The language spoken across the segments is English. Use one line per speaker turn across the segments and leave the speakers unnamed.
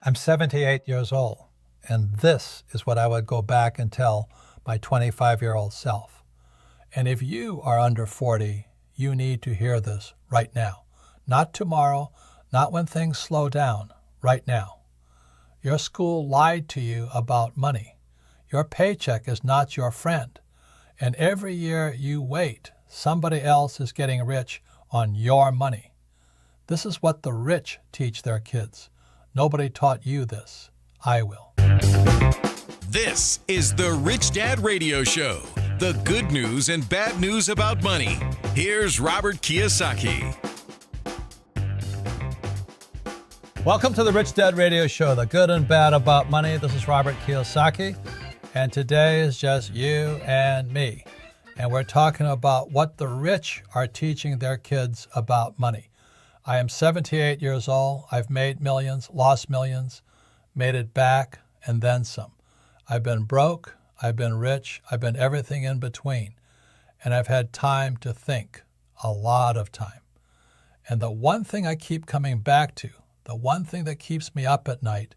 I'm 78 years old, and this is what I would go back and tell my 25-year-old self. And if you are under 40, you need to hear this right now. Not tomorrow, not when things slow down, right now. Your school lied to you about money. Your paycheck is not your friend. And every year you wait, somebody else is getting rich on your money. This is what the rich teach their kids. Nobody taught you this. I will.
This is the Rich Dad Radio Show. The good news and bad news about money. Here's Robert Kiyosaki.
Welcome to the Rich Dad Radio Show, the good and bad about money. This is Robert Kiyosaki, and today is just you and me. And we're talking about what the rich are teaching their kids about money. I am 78 years old. I've made millions, lost millions, made it back, and then some. I've been broke, I've been rich, I've been everything in between. And I've had time to think, a lot of time. And the one thing I keep coming back to, the one thing that keeps me up at night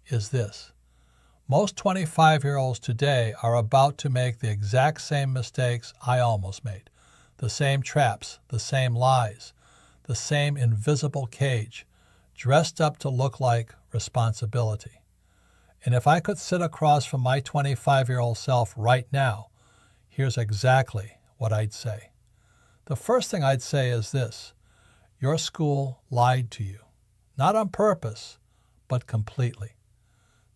is this. Most 25-year-olds today are about to make the exact same mistakes I almost made. The same traps, the same lies, the same invisible cage, dressed up to look like responsibility. And if I could sit across from my 25-year-old self right now, here's exactly what I'd say. The first thing I'd say is this: your school lied to you. Not on purpose, but completely.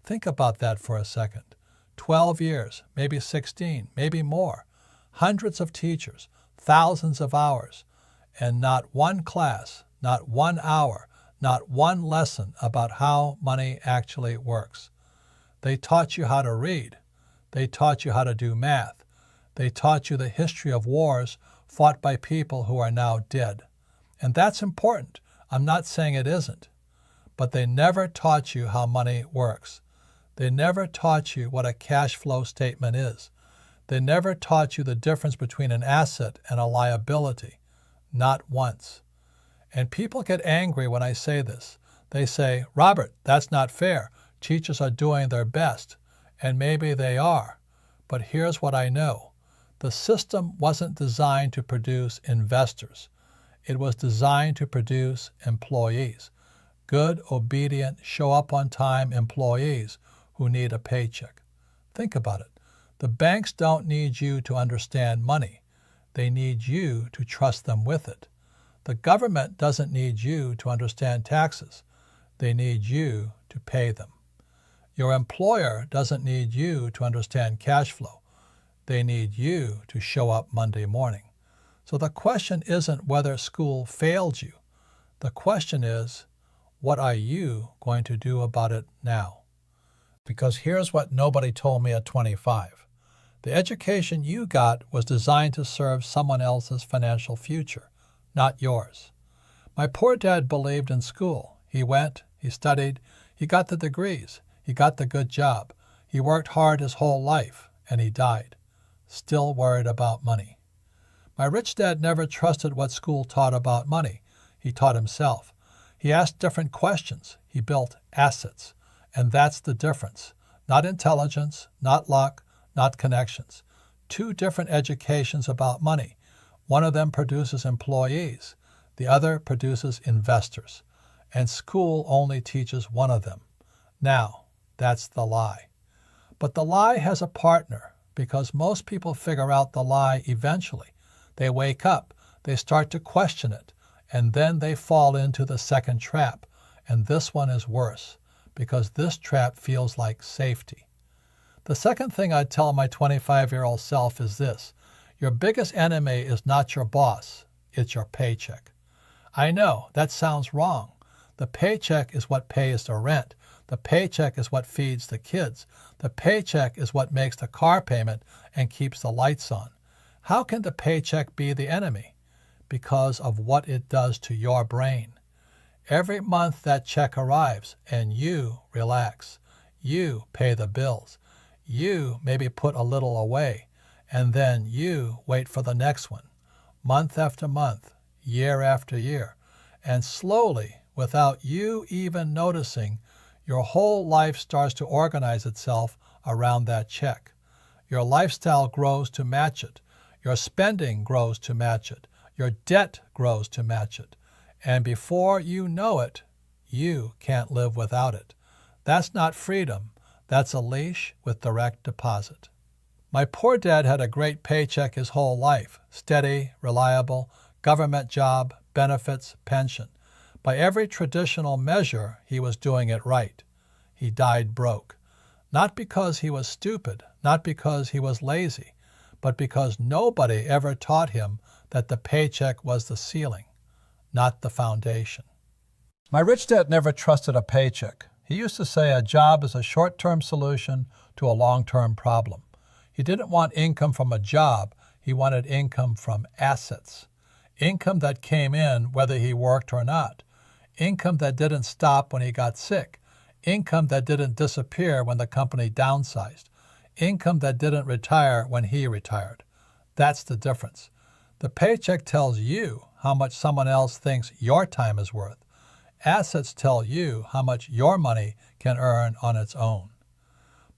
Think about that for a second. 12 years, maybe 16, maybe more. Hundreds of teachers, thousands of hours, and not one class, not 1 hour, not one lesson about how money actually works. They taught you how to read. They taught you how to do math. They taught you the history of wars fought by people who are now dead. And that's important. I'm not saying it isn't. But they never taught you how money works. They never taught you what a cash flow statement is. They never taught you the difference between an asset and a liability. Not once. And people get angry when I say this. They say, Robert, that's not fair. Teachers are doing their best. And maybe they are. But here's what I know. The system wasn't designed to produce investors. It was designed to produce employees. Good, obedient, show-up-on-time employees who need a paycheck. Think about it. The banks don't need you to understand money. They need you to trust them with it. The government doesn't need you to understand taxes. They need you to pay them. Your employer doesn't need you to understand cash flow. They need you to show up Monday morning. So the question isn't whether school failed you. The question is, what are you going to do about it now? Because here's what nobody told me at 25. The education you got was designed to serve someone else's financial future, not yours. My poor dad believed in school. He went, he studied, he got the degrees, he got the good job. He worked hard his whole life, and he died, still worried about money. My rich dad never trusted what school taught about money. He taught himself. He asked different questions. He built assets. And that's the difference. Not intelligence, not luck, not connections. Two different educations about money. One of them produces employees. The other produces investors. And school only teaches one of them. Now, that's the lie. But the lie has a partner, because most people figure out the lie eventually. They wake up, they start to question it, and then they fall into the second trap. And this one is worse, because this trap feels like safety. The second thing I'd tell my 25-year-old self is this: your biggest enemy is not your boss, it's your paycheck. I know, that sounds wrong. The paycheck is what pays the rent. The paycheck is what feeds the kids. The paycheck is what makes the car payment and keeps the lights on. How can the paycheck be the enemy? Because of what it does to your brain. Every month that check arrives and you relax. You pay the bills. You maybe put a little away, and then you wait for the next one, month after month, year after year. And slowly, without you even noticing, Your whole life starts to organize itself around that check. Your lifestyle grows to match it. Your spending grows to match it. Your debt grows to match it. And before you know it, you can't live without it. That's not freedom. That's a leash with direct deposit. My poor dad had a great paycheck his whole life. Steady, reliable, government job, benefits, pension. By every traditional measure, he was doing it right. He died broke. Not because he was stupid, not because he was lazy, but because nobody ever taught him that the paycheck was the ceiling, not the foundation. My rich dad never trusted a paycheck. He used to say a job is a short-term solution to a long-term problem. He didn't want income from a job. He wanted income from assets. Income that came in whether he worked or not. Income that didn't stop when he got sick. Income that didn't disappear when the company downsized. Income that didn't retire when he retired. That's the difference. The paycheck tells you how much someone else thinks your time is worth. Assets tell you how much your money can earn on its own.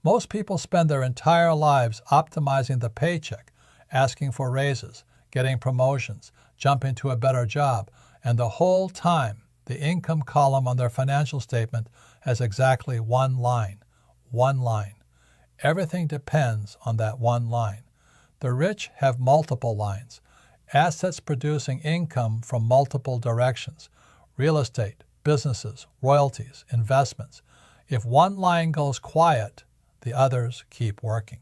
Most people spend their entire lives optimizing the paycheck, asking for raises, getting promotions, jumping to a better job, and the whole time, the income column on their financial statement has exactly one line. One line. Everything depends on that one line. The rich have multiple lines. Assets producing income from multiple directions. Real estate, businesses, royalties, investments. If one line goes quiet, the others keep working.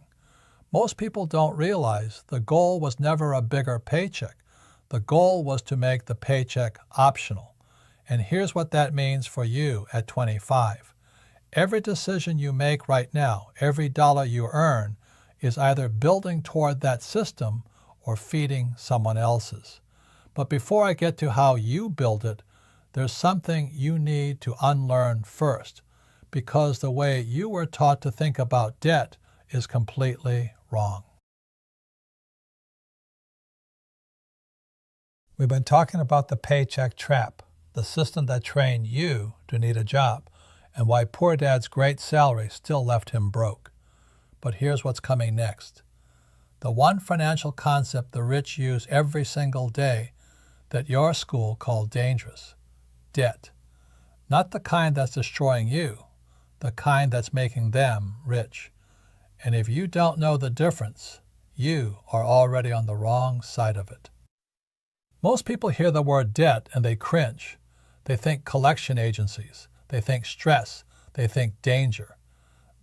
Most people don't realize the goal was never a bigger paycheck. The goal was to make the paycheck optional. And here's what that means for you at 25. Every decision you make right now, every dollar you earn, is either building toward that system or feeding someone else's. But before I get to how you build it, there's something you need to unlearn first, because the way you were taught to think about debt is completely wrong. We've been talking about the paycheck trap, the system that trained you to need a job, and why poor dad's great salary still left him broke. But here's what's coming next. The one financial concept the rich use every single day that your school called dangerous: debt. Not the kind that's destroying you, the kind that's making them rich. And if you don't know the difference, you are already on the wrong side of it. Most people hear the word debt and they cringe. They think collection agencies. They think stress. They think danger.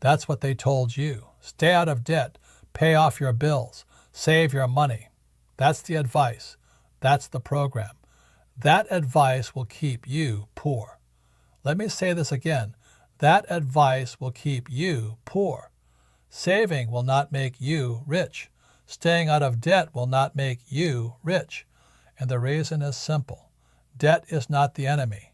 That's what they told you. Stay out of debt. Pay off your bills. Save your money. That's the advice. That's the program. That advice will keep you poor. Let me say this again. That advice will keep you poor. Saving will not make you rich. Staying out of debt will not make you rich. And the reason is simple. Debt is not the enemy.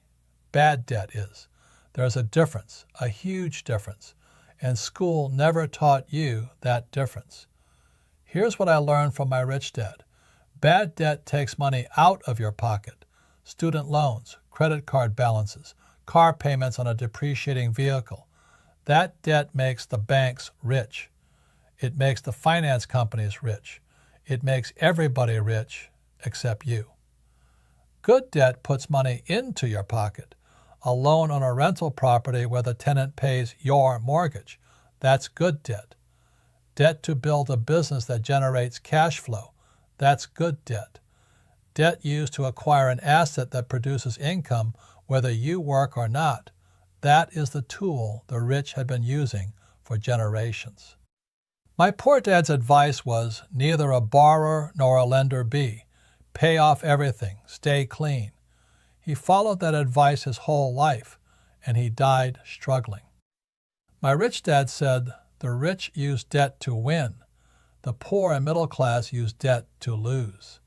Bad debt is. There's a difference, a huge difference, and school never taught you that difference. Here's what I learned from my rich dad. Bad debt takes money out of your pocket. Student loans, credit card balances, car payments on a depreciating vehicle. That debt makes the banks rich. It makes the finance companies rich. It makes everybody rich except you. Good debt puts money into your pocket. A loan on a rental property where the tenant pays your mortgage. That's good debt. Debt to build a business that generates cash flow. That's good debt. Debt used to acquire an asset that produces income whether you work or not. That is the tool the rich had been using for generations. My poor dad's advice was neither a borrower nor a lender be. Pay off everything. Stay clean. He followed that advice his whole life, and he died struggling. My rich dad said, the rich use debt to win. The poor and middle class use debt to lose.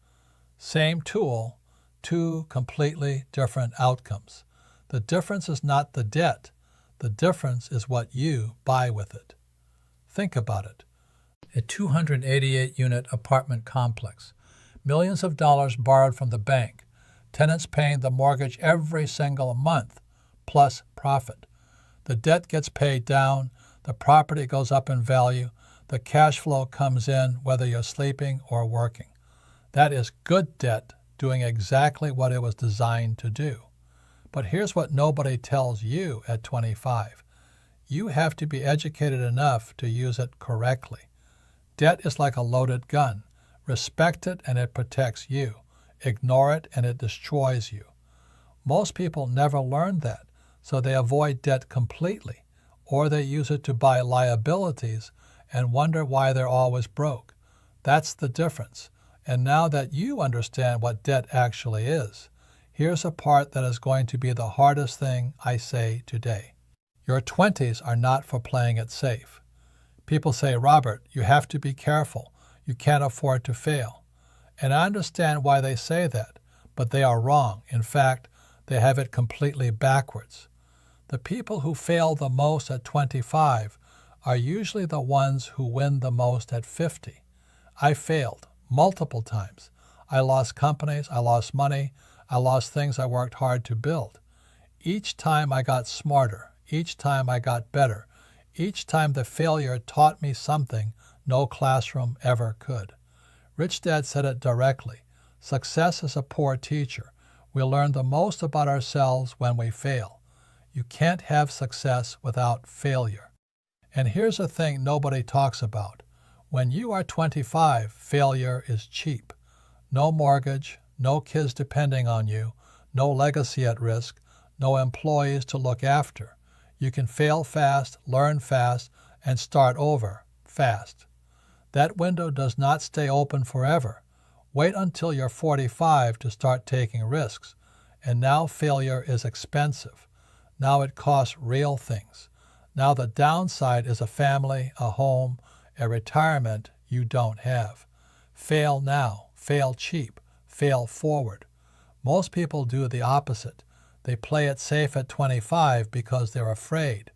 Same tool, two completely different outcomes. The difference is not the debt. The difference is what you buy with it. Think about it. A 288-unit apartment complex. Millions of dollars borrowed from the bank. Tenants paying the mortgage every single month, plus profit. The debt gets paid down, the property goes up in value, the cash flow comes in whether you're sleeping or working. That is good debt doing exactly what it was designed to do. But here's what nobody tells you at 25. You have to be educated enough to use it correctly. Debt is like a loaded gun. Respect it and it protects you. Ignore it and it destroys you. Most people never learn that, so they avoid debt completely, or they use it to buy liabilities and wonder why they're always broke. That's the difference. And now that you understand what debt actually is, here's a part that is going to be the hardest thing I say today. Your 20s are not for playing it safe. People say, Robert, you have to be careful. You can't afford to fail. And I understand why they say that, but they are wrong. In fact, they have it completely backwards. The people who fail the most at 25 are usually the ones who win the most at 50. I failed multiple times. I lost companies, I lost money, I lost things I worked hard to build. Each time I got smarter, each time I got better, each time the failure taught me something no classroom ever could. Rich Dad said it directly. Success is a poor teacher. We learn the most about ourselves when we fail. You can't have success without failure. And here's a thing nobody talks about. When you are 25, failure is cheap. No mortgage, no kids depending on you, no legacy at risk, no employees to look after. You can fail fast, learn fast, and start over fast. That window does not stay open forever. Wait until you're 45 to start taking risks. And now failure is expensive. Now it costs real things. Now the downside is a family, a home, a retirement you don't have. Fail now, fail cheap, fail forward. Most people do the opposite. They play it safe at 25 because they're afraid,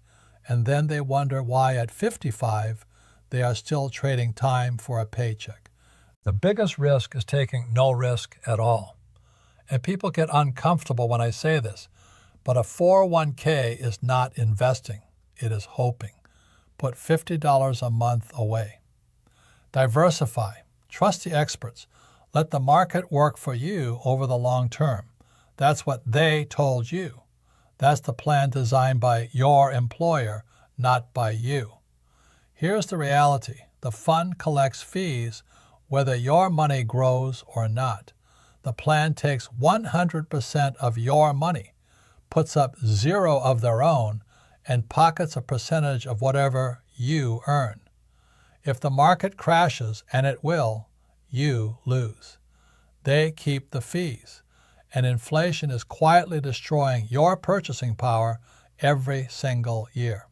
and then they wonder why at 55 they are still trading time for a paycheck. The biggest risk is taking no risk at all. And people get uncomfortable when I say this, but a 401k is not investing. It is hoping. Put $50 a month away. Diversify. Trust the experts. Let the market work for you over the long term. That's what they told you. That's the plan designed by your employer, not by you. Here's the reality. The fund collects fees whether your money grows or not. The plan takes 100% of your money, puts up zero of their own, and pockets a percentage of whatever you earn. If the market crashes, and it will, you lose. They keep the fees, and inflation is quietly destroying your purchasing power every single year.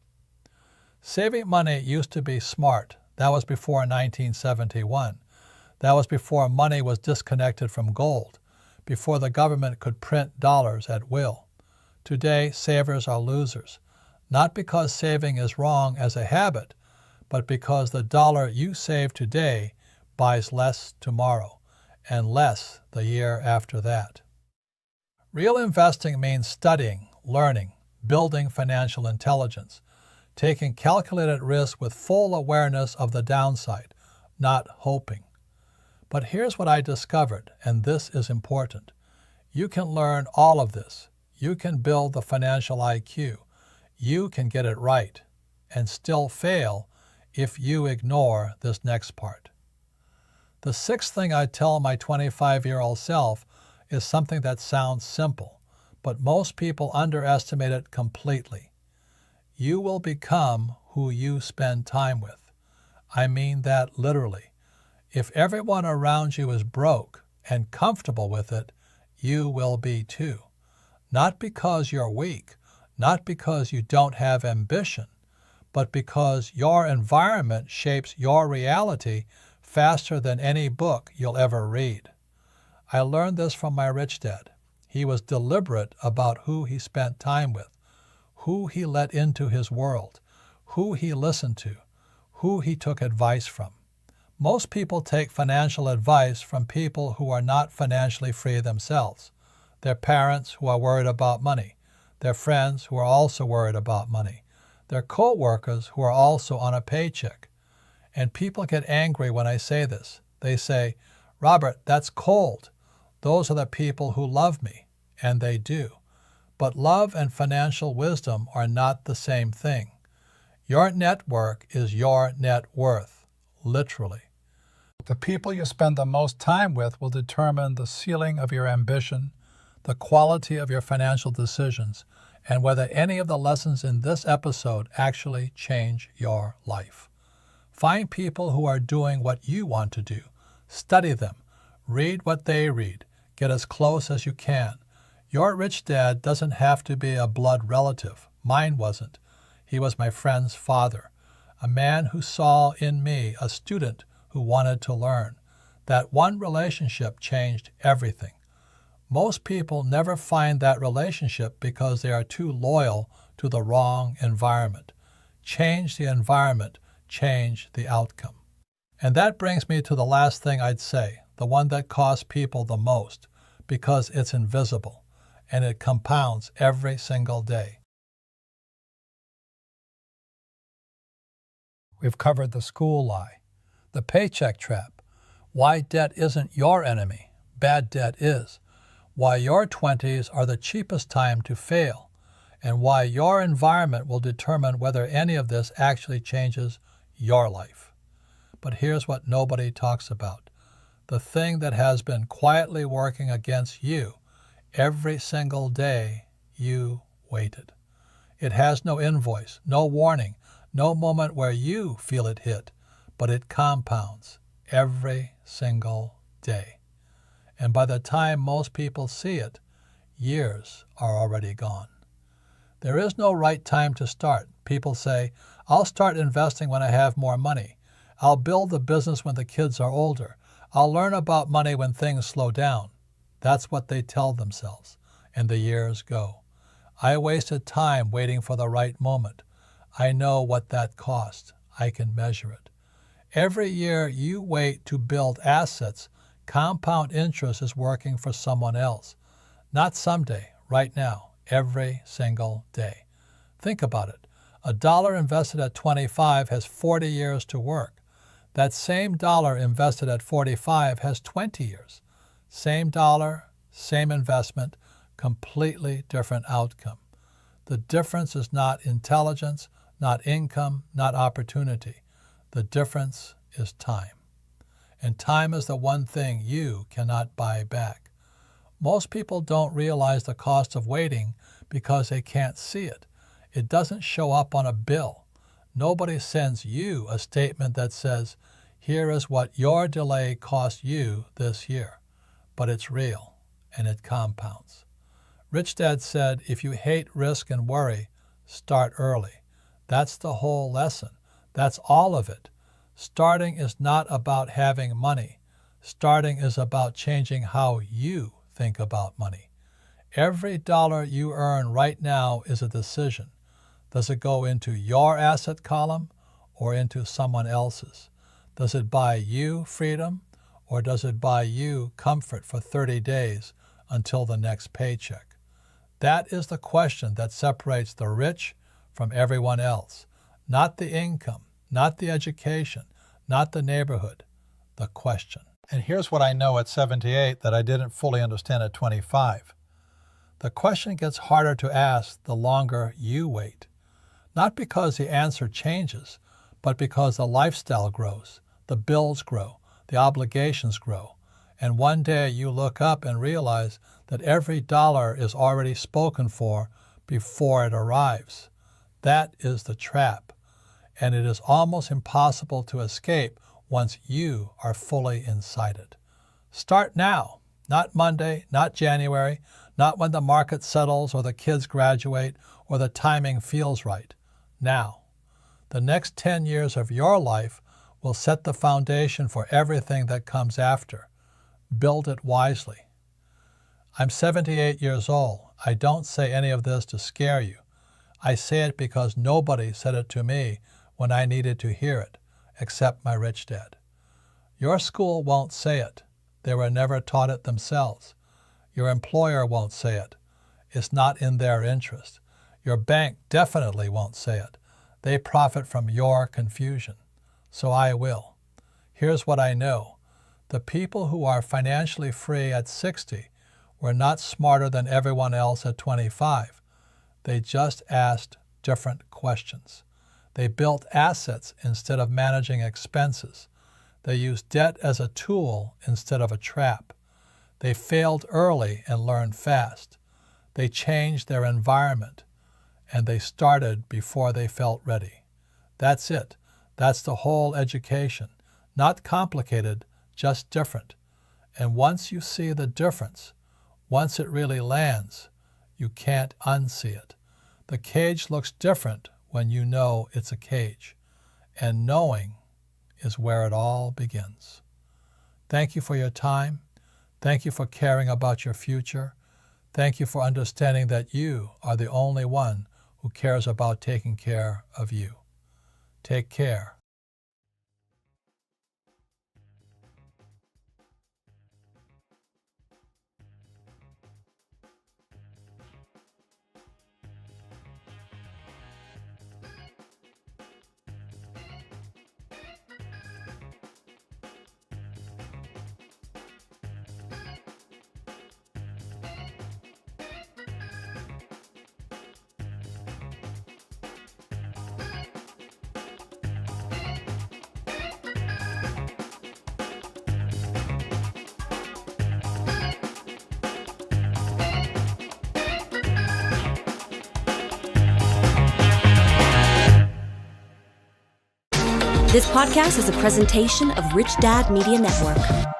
Saving money used to be smart. That was before 1971. That was before money was disconnected from gold, before the government could print dollars at will. Today, savers are losers, not because saving is wrong as a habit, but because the dollar you save today buys less tomorrow, and less the year after that. Real investing means studying, learning, building financial intelligence, taking calculated risk with full awareness of the downside, not hoping. But here's what I discovered, and this is important. You can learn all of this. You can build the financial IQ. You can get it right and still fail if you ignore this next part. The sixth thing I tell my 25-year-old self is something that sounds simple, but most people underestimate it completely. You will become who you spend time with. I mean that literally. If everyone around you is broke and comfortable with it, you will be too. Not because you're weak, not because you don't have ambition, but because your environment shapes your reality faster than any book you'll ever read. I learned this from my rich dad. He was deliberate about who he spent time with, who he let into his world, who he listened to, who he took advice from. Most people take financial advice from people who are not financially free themselves. Their parents who are worried about money, their friends who are also worried about money, They're co-workers who are also on a paycheck. And people get angry when I say this. They say, Robert, that's cold. Those are the people who love me. And they do. But love and financial wisdom are not the same thing. Your network is your net worth, literally. The people you spend the most time with will determine the ceiling of your ambition, the quality of your financial decisions, and whether any of the lessons in this episode actually change your life. Find people who are doing what you want to do. Study them. Read what they read. Get as close as you can. Your rich dad doesn't have to be a blood relative. Mine wasn't. He was my friend's father, a man who saw in me a student who wanted to learn. That one relationship changed everything. Most people never find that relationship because they are too loyal to the wrong environment. Change the environment, change the outcome. And that brings me to the last thing I'd say, the one that costs people the most, because it's invisible, and it compounds every single day. We've covered the school lie, the paycheck trap, why debt isn't your enemy, bad debt is, why your 20s are the cheapest time to fail, and why your environment will determine whether any of this actually changes your life. But here's what nobody talks about. The thing that has been quietly working against you every single day you waited. It has no invoice, no warning, no moment where you feel it hit, but it compounds every single day. And by the time most people see it, years are already gone. There is no right time to start. People say, I'll start investing when I have more money. I'll build the business when the kids are older. I'll learn about money when things slow down. That's what they tell themselves, and the years go. I wasted time waiting for the right moment. I know what that cost. I can measure it. Every year you wait to build assets, compound interest is working for someone else. Not someday, right now, every single day. Think about it. $1 invested at 25 has 40 years to work. That same dollar invested at 45 has 20 years. Same dollar, same investment, completely different outcome. The difference is not intelligence, not income, not opportunity. The difference is time. And time is the one thing you cannot buy back. Most people don't realize the cost of waiting because they can't see it. It doesn't show up on a bill. Nobody sends you a statement that says, here is what your delay cost you this year. But it's real, and it compounds. Rich Dad said, if you hate risk and worry, start early. That's the whole lesson. That's all of it. Starting is not about having money. Starting is about changing how you think about money. Every dollar you earn right now is a decision. Does it go into your asset column or into someone else's? Does it buy you freedom or does it buy you comfort for 30 days until the next paycheck? That is the question that separates the rich from everyone else. Not the income, not the education, not the neighborhood, the question. And here's what I know at 78 that I didn't fully understand at 25. The question gets harder to ask the longer you wait. Not because the answer changes, but because the lifestyle grows, the bills grow, the obligations grow, and one day you look up and realize that every dollar is already spoken for before it arrives. That is the trap, and it is almost impossible to escape once you are fully inside it. Start now, not Monday, not January, not when the market settles or the kids graduate or the timing feels right. Now. The next 10 years of your life will set the foundation for everything that comes after. Build it wisely. I'm 78 years old. I don't say any of this to scare you. I say it because nobody said it to me when I needed to hear it, except my rich dad. Your school won't say it. They were never taught it themselves. Your employer won't say it. It's not in their interest. Your bank definitely won't say it. They profit from your confusion. So I will. Here's what I know. The people who are financially free at 60 were not smarter than everyone else at 25. They just asked different questions. They built assets instead of managing expenses. They used debt as a tool instead of a trap. They failed early and learned fast. They changed their environment, and they started before they felt ready. That's it. That's the whole education. Not complicated, just different. And once you see the difference, once it really lands, you can't unsee it. The cage looks different when you know it's a cage. And knowing is where it all begins. Thank you for your time. Thank you for caring about your future. Thank you for understanding that you are the only one who cares about taking care of you. Take care.
This podcast is a presentation of Rich Dad Media Network.